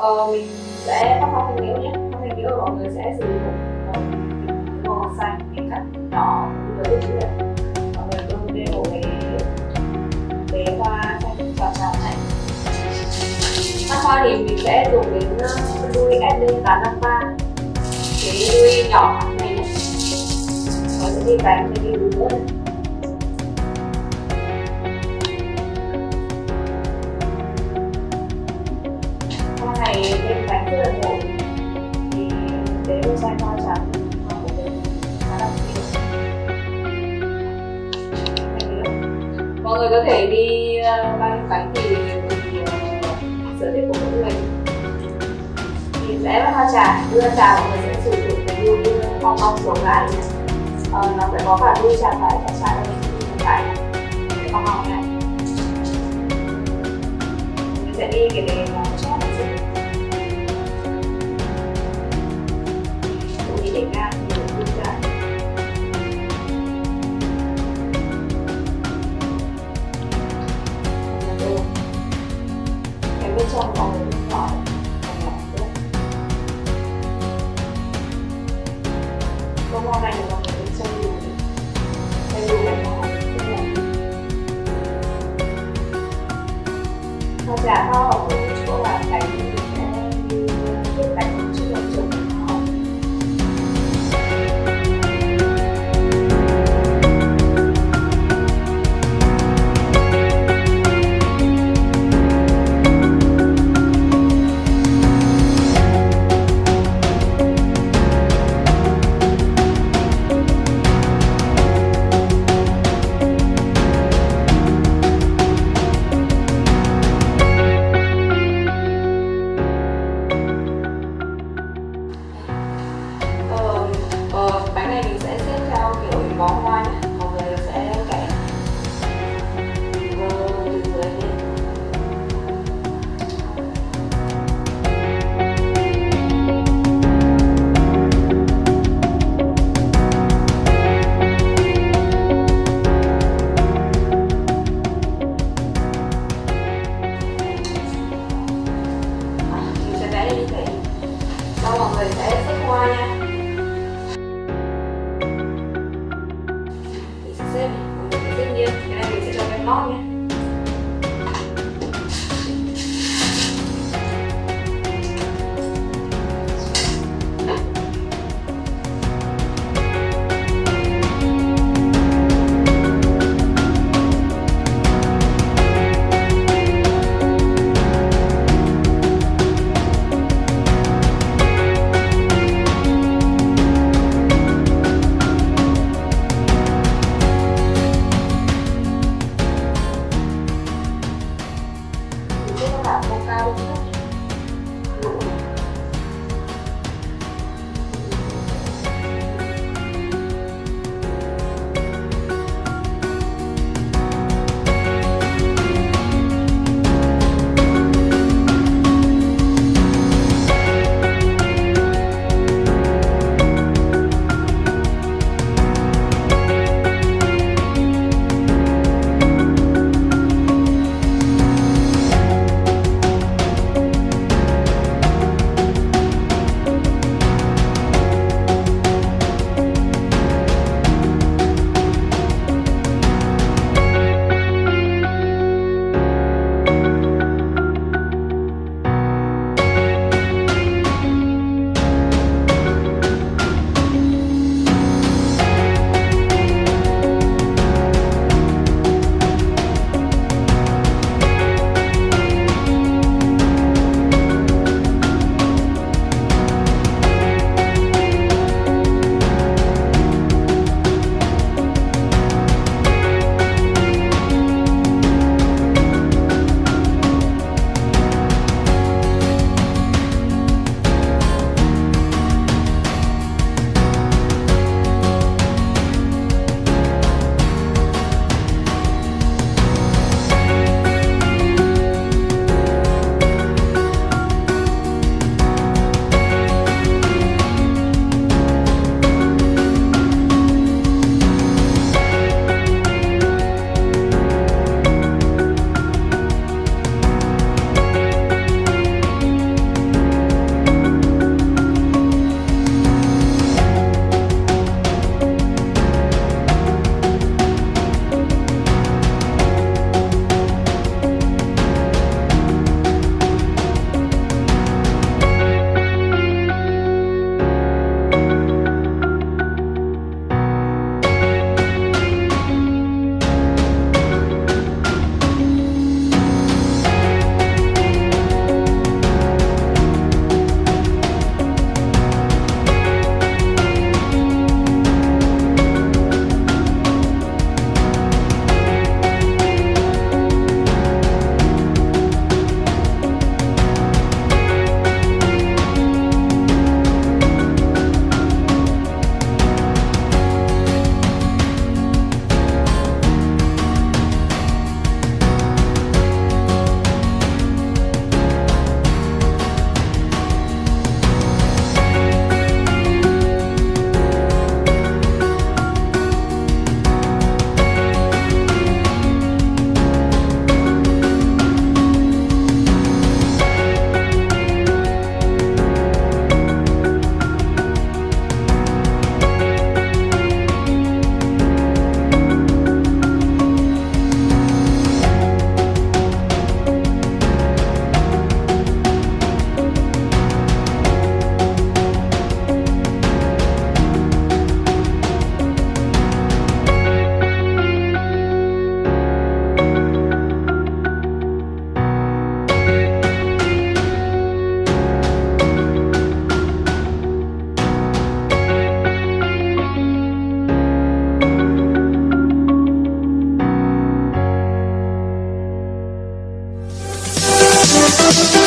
Mình sẽ bắt hoa thanh liễu nhé. Hoa thanh liễu mọi người sẽ sử dụng màu xanh, mình cắt nhỏ với chữ đẹp. Mọi người cứ đeo một cái hoa xanh tròn tròn này. Bát hoa thì mình sẽ dùng đến đuôi SD853, cái đuôi nhỏ này nhé. Có sẽ đi bánh thì đi đuôi nữa này. Hoa này bên bánh rất là nổi, thì để đôi xanh hoa trắng hoa của mình khá là nhiều. Mọi người có thể đi bao nhiêu bánh thì sở thích của mỗi người. Thì sẽ là hoa trà, đưa trà mọi người sẽ sử dụng cái đuôi bong bong xuống lại này. Nó sẽ có cả đuôi trà phải và trà đây phải cái bong bong này. Mình sẽ đi cái đề nó chót này chứ. Đi để ngang thì mình đuôi trà. Cái bên trong có một cái nhỏ bông hoa này là mọi người sẽ xây dù bánh hoa hoa trà hoa hồng ở chỗ là bánh thì sẽ như cái bánh chút là trộn hoa hồng. Bánh này mình sẽ xếp theo kiểu bó hoa nhé, mọi người sẽ kẻ từ dưới lên. Mình sẽ vẽ như thế. Sau mọi người sẽ xếp hoa nha. Tất nhiên, cái này mình sẽ cho cái lót nhé. Bye.